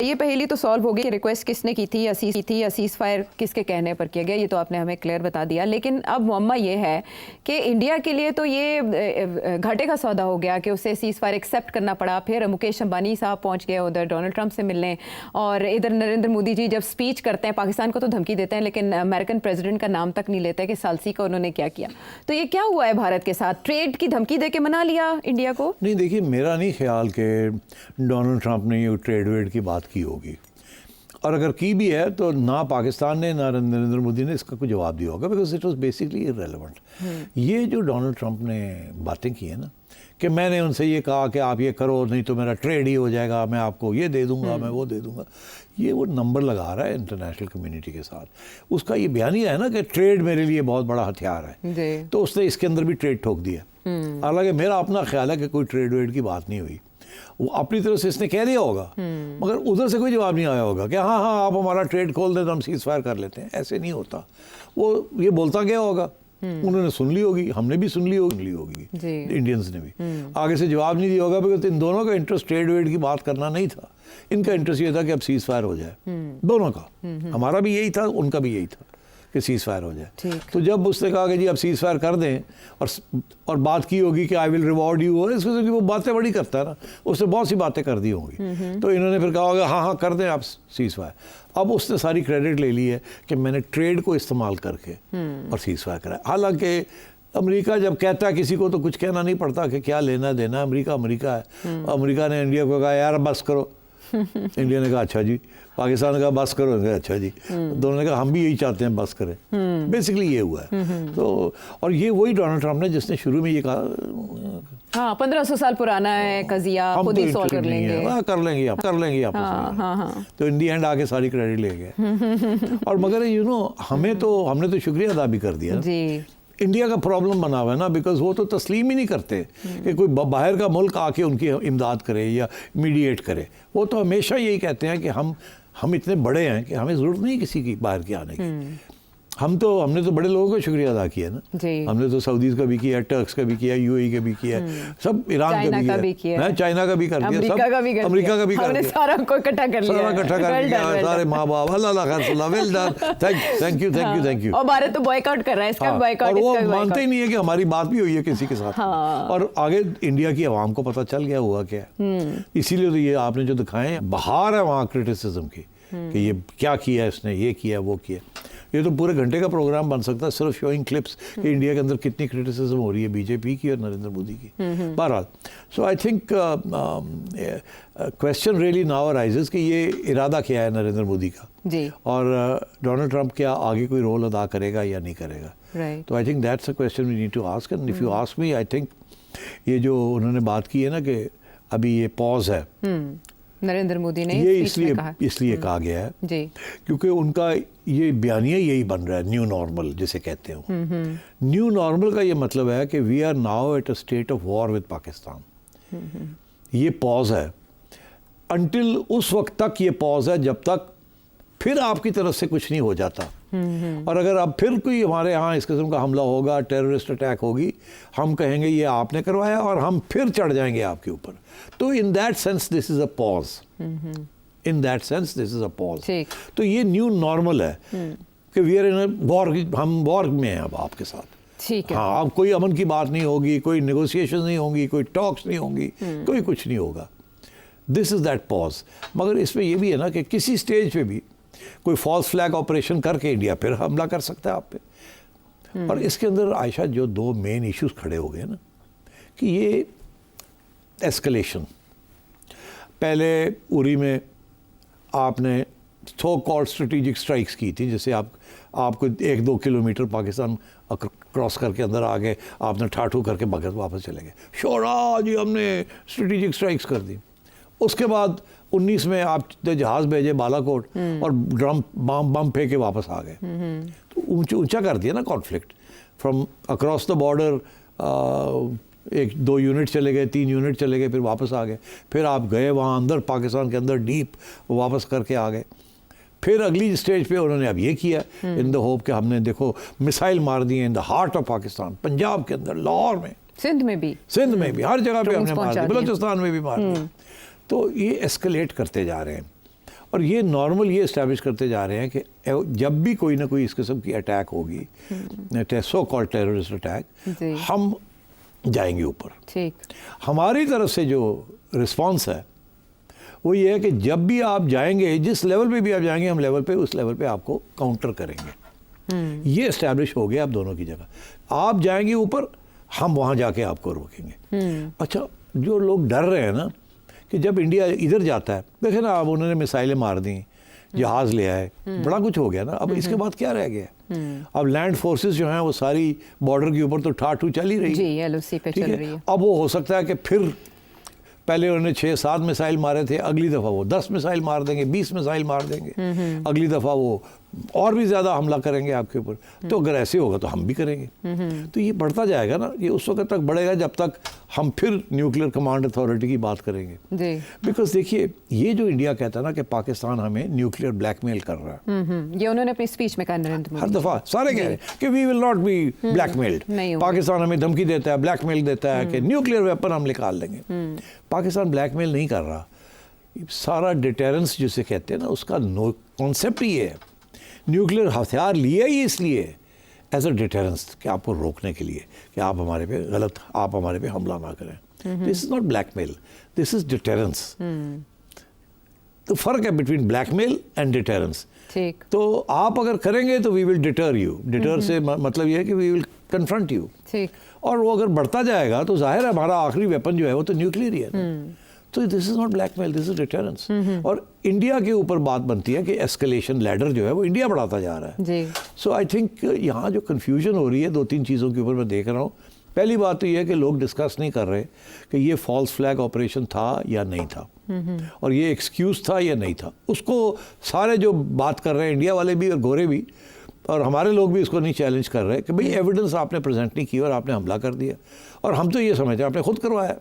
ये पहेली तो सॉल्व हो गई कि रिक्वेस्ट किसने की थी या सीज फायर किसके कहने पर किया गया, ये तो आपने हमें क्लियर बता दिया। लेकिन अब मुअम्मा ये है कि इंडिया के लिए तो ये घाटे का सौदा हो गया कि उसे सीज फायर एक्सेप्ट करना पड़ा। फिर मुकेश अंबानी साहब पहुंच गए उधर डोनाल्ड ट्रंप से मिलने, और इधर नरेंद्र मोदी जी जब स्पीच करते हैं पाकिस्तान को तो धमकी देते हैं, लेकिन अमेरिकन प्रेसिडेंट का नाम तक नहीं लेते कि सालसी का उन्होंने क्या किया। तो ये क्या हुआ है भारत के साथ? ट्रेड की धमकी दे के मना लिया इंडिया को? नहीं, देखिए मेरा नहीं ख्याल कि डोनाल्ड ट्रंप ने ये ट्रेड वेड की बात की होगी, और अगर की भी है तो ना पाकिस्तान ने ना नरेंद्र मोदी ने इसका कोई जवाब दिया होगा, because it was basically irrelevant. ये जो डोनाल्ड ट्रंप ने बातें की है ना कि मैंने उनसे ये कहा कि आप ये करो नहीं तो मेरा ट्रेड ही हो जाएगा, मैं आपको ये दे दूंगा, मैं वो दे दूंगा, ये वो नंबर लगा रहा है इंटरनेशनल कम्युनिटी के साथ। उसका ये बयानिया है ना कि ट्रेड मेरे लिए बहुत बड़ा हथियार है, तो उसने इसके अंदर भी ट्रेड ठोक दिया। हालांकि मेरा अपना ख्याल है कि कोई ट्रेड वेड की बात नहीं हुई, वो अपनी तरफ से इसने कह दिया होगा, मगर उधर से कोई जवाब नहीं आया होगा कि हाँ हाँ आप हमारा ट्रेड खोल दें तो हम सीज फायर कर लेते हैं। ऐसे नहीं होता। वो ये बोलता क्या होगा, उन्होंने सुन ली होगी, हमने भी सुन ली होगी इंडियंस ने भी, आगे से जवाब नहीं दिया होगा, बिकॉज इन दोनों का इंटरेस्ट ट्रेड वेड की बात करना नहीं था। इनका इंटरेस्ट ये था कि अब सीज फायर हो जाए, दोनों का, हमारा भी यही था, उनका भी यही था कि सीज फायर हो जाए। तो जब उसने कहा कि जी अब सीज फायर कर दें और बात की होगी कि आई विल रिवॉर्ड यू, और इसको वो बातें बड़ी करता है ना, उसने बहुत सी बातें कर दी होंगी, तो इन्होंने फिर कहा होगा हाँ हाँ कर दें आप सीज फायर। अब उसने सारी क्रेडिट ले ली है कि मैंने ट्रेड को इस्तेमाल करके और सीज फायर कराया। हालांकि अमेरिका जब कहता है किसी को तो कुछ कहना नहीं पड़ता कि क्या लेना देना, अमेरिका है। अमेरिका ने इंडिया को कहा यार बस करो, इंडिया ने कहा अच्छा जी, पाकिस्तान ने कहा बस करो, अच्छा जी, दोनों ने कहा हम भी यही चाहते हैं बस करें। बेसिकली ये हुआ है। तो और ये वही डोनाल्ड ट्रंप ने जिसने शुरू में ये कहा हाँ 1500 साल पुराना है कजिया, खुद ही सॉल्व कर लेंगे, कर लेंगे आप हाँ। तो इन दी एंड आके सारी क्रेडिट ले गए। और मगर हमने तो शुक्रिया अदा भी कर दिया जी। इंडिया का प्रॉब्लम बना हुआ है ना, बिकॉज वो तो तस्लीम ही नहीं करते कि कोई बाहर का मुल्क आके उनकी इमदाद करे या मीडिएट करे। वो तो हमेशा यही कहते हैं कि हम इतने बड़े हैं कि हमें ज़रूरत नहीं किसी की बाहर की आने की। हमने तो बड़े लोगों का शुक्रिया अदा किया ना, हमने तो सऊदीज़ का भी किया, टर्क्स का भी किया, यूएई का भी किया, सब ईरान का भी किया, चाइना का भी कर दिया, अमेरिका का भी कर दिया, सारा इकट्ठा कर लिया, सारे माँ बाप। Well done, thank you. और भारत तो बॉयकॉट कर रहा है, इसका बॉयकॉट, और वो मानते ही नहीं है कि हमारी बात भी हुई है किसी के साथ। और आगे इंडिया की आवाम को पता चल गया हुआ क्या, इसीलिए तो ये आपने जो दिखाए बाहर है वहाँ क्रिटिसिज्म की कि ये क्या किया इसने, ये किया वो किया। ये तो पूरे घंटे का प्रोग्राम बन सकता है सिर्फ शोइंग क्लिप्स कि इंडिया के अंदर कितनी क्रिटिसिज्म हो रही है बीजेपी की और नरेंद्र मोदी की। बहरहाल, so I think question really now arises कि ये इरादा क्या है नरेंद्र मोदी का जी, और डोनाल्ड ट्रंप क्या आगे कोई रोल अदा करेगा या नहीं करेगा। तो I think that's a question we need to ask, and if you ask me, I think ये जो उन्होंने बात की है ना कि अभी ये पॉज है, नरेंद्र मोदी ने ये इसलिए कहा गया है जी, क्योंकि उनका ये बयानिया यही बन रहा है न्यू नॉर्मल जिसे कहते हैं। न्यू नॉर्मल का ये मतलब है कि we are now at a state of war with Pakistan. ये पॉज है, अंटिल उस वक्त तक ये पॉज है जब तक फिर आपकी तरफ से कुछ नहीं हो जाता। और अगर अब फिर कोई हमारे यहाँ इस किस्म का हमला होगा, टेररिस्ट अटैक होगी, हम कहेंगे ये आपने करवाया और हम फिर चढ़ जाएंगे आपके ऊपर। तो in that sense this is a pause, in that sense this is a pause. तो ये न्यू नॉर्मल है कि we are in a war, हम वॉर में हैं अब आपके साथ। ठीक है। हाँ, अब कोई अमन की बात नहीं होगी, कोई नेगोशिएशन नहीं होंगी, कोई टॉक्स नहीं होंगी, कोई कुछ नहीं होगा। This is that pause. मगर इसमें यह भी है ना कि किसी स्टेज पे भी कोई फॉल्स फ्लैग ऑपरेशन करके इंडिया फिर हमला कर सकता है आप पे। और इसके अंदर आयशा जो दो मेन इश्यूज खड़े हो गए ना कि ये एस्केलेशन, पहले उरी में आपने सो कॉल्ड स्ट्रेटेजिक स्ट्राइक्स की थी, जैसे आपको 1-2 किलोमीटर पाकिस्तान क्रॉस करके अंदर आ गए, आपने ठाठू करके भगत वापस चले गए, शोरा जी हमने स्ट्रेटेजिक स्ट्राइक्स कर दी। उसके बाद 19 में आपने जहाज़ भेजे बालाकोट और बम फेंके वापस आ गए। तो ऊंचा कर दिया ना conflict, from across the border 1-2 unit चले गए, 3 यूनिट चले गए, फिर वापस आ गए, फिर आप गए वहाँ अंदर पाकिस्तान के अंदर डीप वापस करके आ गए। फिर अगली स्टेज पे उन्होंने अब ये किया इन द होप कि हमने देखो मिसाइल मार दिए in the heart of Pakistan, Punjab के अंदर, लाहौर में, सिंध में भी, हर जगह पे हमने मार दिया, बलूचिस्तान में भी मार दिया। तो ये एस्केलेट करते जा रहे हैं और ये नॉर्मल ये इस्टेब्लिश करते जा रहे हैं कि जब भी कोई ना कोई इस किस्म की अटैक होगी, सो कॉल्ड टेररिस्ट अटैक, हम जाएंगे ऊपर। ठीक, हमारी तरफ से जो रिस्पांस है वो ये है कि जब भी आप जाएंगे, जिस लेवल पे भी आप जाएंगे, हम लेवल पे उस लेवल पे आपको काउंटर करेंगे। ये इस्टेब्लिश हो गया अब दोनों की जगह। आप जाएंगे ऊपर, हम वहाँ जाके आपको रोकेंगे। अच्छा, जो लोग डर रहे हैं ना कि जब इंडिया इधर जाता है, देखे ना, अब उन्होंने मिसाइलें मार दी, जहाज़ ले आए, बड़ा कुछ हो गया ना। अब इसके बाद क्या रह गया? अब लैंड फोर्सेस जो हैं वो सारी बॉर्डर के ऊपर तो ठाठू चल ही रही है जी, LOC पे चल रही है। अब वो हो सकता है कि फिर पहले उन्होंने 6-7 मिसाइल मारे थे, अगली दफ़ा वो 10 मिसाइल मार देंगे, 20 मिसाइल मार देंगे, अगली दफ़ा वो और भी ज़्यादा हमला करेंगे आपके ऊपर। तो अगर ऐसे होगा तो हम भी करेंगे। तो ये बढ़ता जाएगा ना, ये उस वक्त तक बढ़ेगा जब तक हम फिर न्यूक्लियर कमांड अथॉरिटी की बात करेंगे। बिकॉज देखिए, ये जो इंडिया कहता है ना कि पाकिस्तान हमें न्यूक्लियर ब्लैकमेल कर रहा है, ये उन्होंने अपनी स्पीच में कहा, नरेंद्र मोदी हर दफ़ा सारे कह रहे हैं कि we will not be blackmailed. Pakistan हमें धमकी देता है, ब्लैकमेल देता है कि न्यूक्लियर वेपन हम निकाल लेंगे। पाकिस्तान ब्लैकमेल नहीं कर रहा। सारा डिटेरेंस जिसे कहते हैं ना, उसका कॉन्सेप्ट ही है। न्यूक्लियर हथियार लिया ही इसलिए एज अ डिटेरेंस कि आपको रोकने के लिए कि आप हमारे पे हमला ना करें। This is not blackmail, this is deterrence. तो फर्क है बिटवीन ब्लैकमेल एंड डिटेरेंस। ठीक, तो आप अगर करेंगे तो we will deter you. Deter से मतलब ये है कि वी विल कन्फ्रंट यू। ठीक, और वो अगर बढ़ता जाएगा तो जाहिर है हमारा आखिरी वेपन जो है वो तो न्यूक्लियर ही है। तो this is not blackmail, this is deterrence. और इंडिया के ऊपर बात बनती है कि एस्केलेशन लैडर जो है वो इंडिया बढ़ाता जा रहा है। सो आई थिंक यहाँ जो कन्फ्यूजन हो रही है 2-3 चीज़ों के ऊपर मैं देख रहा हूँ। पहली बात तो ये है कि लोग डिस्कस नहीं कर रहे कि ये फॉल्स फ्लैग ऑपरेशन था या नहीं था, और ये एक्सक्यूज़ था या नहीं था। उसको सारे जो बात कर रहे हैं, इंडिया वाले भी और गोरे भी और हमारे लोग भी, इसको नहीं चैलेंज कर रहे कि भाई एविडेंस आपने प्रेजेंट नहीं की और आपने हमला कर दिया। और हम तो ये समझते हैं आपने खुद करवाया।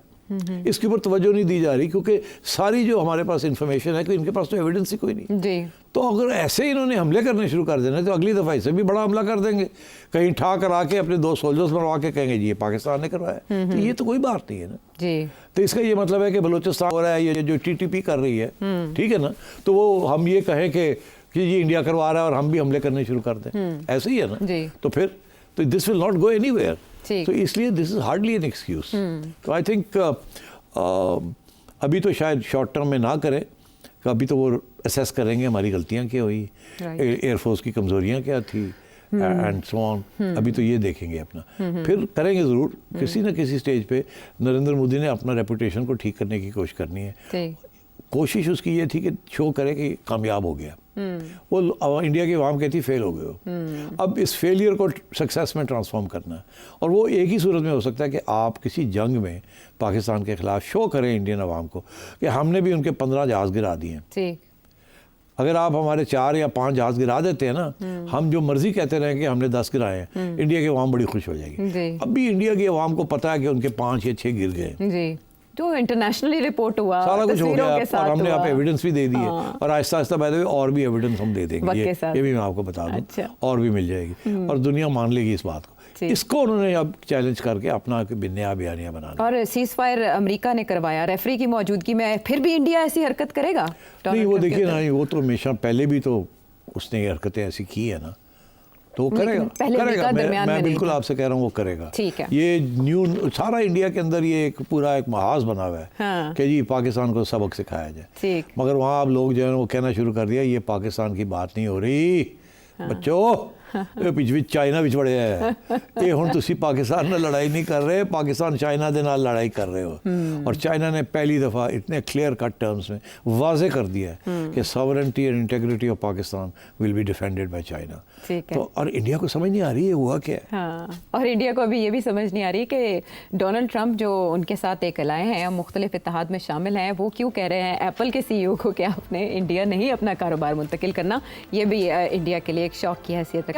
इसके ऊपर तवज्जो नहीं दी जा रही क्योंकि सारी जो हमारे पास इंफॉर्मेशन है कि इनके पास तो एविडेंस ही कोई नहीं जी। तो अगर ऐसे इन्होंने हमले करने शुरू कर देना तो अगली दफ़ा इससे भी बड़ा हमला कर देंगे, कहीं ठा करा के अपने 2 सोल्जर्स मरवा के कहेंगे जी ये पाकिस्तान ने करवाया। तो ये तो कोई बात नहीं है ना जी। तो इसका ये मतलब है कि बलूचिस्तान हो रहा है, ये जो TTP कर रही है, ठीक है ना, तो वो हम ये कहें कि ये इंडिया करवा रहा है और हम भी हमले करने शुरू कर दें, ऐसे ही है ना। तो फिर तो this will not go anywhere. तो इसलिए this is hardly an excuse. तो आई थिंक अभी तो शायद शॉर्ट टर्म में ना करें, अभी तो वो असेस करेंगे हमारी गलतियां क्या हुई, एयरफोर्स की कमजोरियां क्या थी एंड सो ऑन। अभी तो ये देखेंगे अपना, फिर करेंगे ज़रूर किसी न किसी स्टेज पे। नरेंद्र मोदी ने अपना रेपुटेशन को ठीक करने की कोशिश करनी है। कोशिश उसकी ये थी कि शो करे कि कामयाब हो गया। वो इंडिया की आवाम कहती फेल हो गए हो। अब इस फेलियर को सक्सेस में ट्रांसफॉर्म करना है, और वो एक ही सूरत में हो सकता है कि आप किसी जंग में पाकिस्तान के खिलाफ शो करें इंडियन आवाम को कि हमने भी उनके 15 जहाज़ गिरा दिए हैं। अगर आप हमारे 4 या 5 जहाज़ गिरा देते हैं ना, हम जो मर्जी कहते रहें कि हमने 10 गिराए हैं, इंडिया की आवाम बड़ी खुश हो जाएगी। अब भी इंडिया की आवाम को पता है कि उनके 5 या 6 गिर गए, तो इंटरनेशनली रिपोर्ट हुआ, सारा कुछ हो गया, और हमने आप एविडेंस भी दे दी है। और आहिस्ता आहिस्ता बैठे और भी एविडेंस हम दे देंगे, ये भी मैं आपको बता दूं। अच्छा। और भी मिल जाएगी और दुनिया मान लेगी इस बात को। इसको उन्होंने अब चैलेंज करके अपना नया बयानिया बनाना। और सीज फायर अमेरिका ने करवाया, रेफरी की मौजूदगी में, फिर भी इंडिया ऐसी हरकत करेगा? नहीं, वो देखिए ना, वो तो हमेशा पहले भी तो उसने ये हरकतें ऐसी की है ना, तो वो करेगा। मैं बिल्कुल आपसे कह रहा हूँ वो करेगा। ठीक है। ये न्यू सारा इंडिया के अंदर ये एक पूरा एक महाज बना हुआ है। हाँ। कि जी पाकिस्तान को सबक सिखाया जाए। मगर वहाँ आप लोग जो है वो कहना शुरू कर दिया ये पाकिस्तान की बात नहीं हो रही। हाँ। बच्चों पिछले चाइना विच बड़े है ये हुण तुसी पाकिस्तान नाल लड़ाई नहीं कर रहे, पाकिस्तान चाइना दे नाल लड़ाई कर रहे हो। और चाइना ने पहली दफ़ा इतने क्लियर कट टर्म्स में वाजे कर दिया है कि sovereignty and integrity of Pakistan will be defended by China. तो और इंडिया को समझ नहीं आ रही है हुआ क्या है। हाँ। और इंडिया को अभी ये भी समझ नहीं आ रही कि डोनाल्ड ट्रंप जो उनके साथ एक लाए हैं, मुख्तलिफ इत्तेहाद में शामिल हैं, वो क्यों कह रहे हैं एप्पल के CEO को कि आपने इंडिया नहीं अपना कारोबार मुंतकिल करना। ये भी इंडिया के लिए एक शौक की हैसियत है।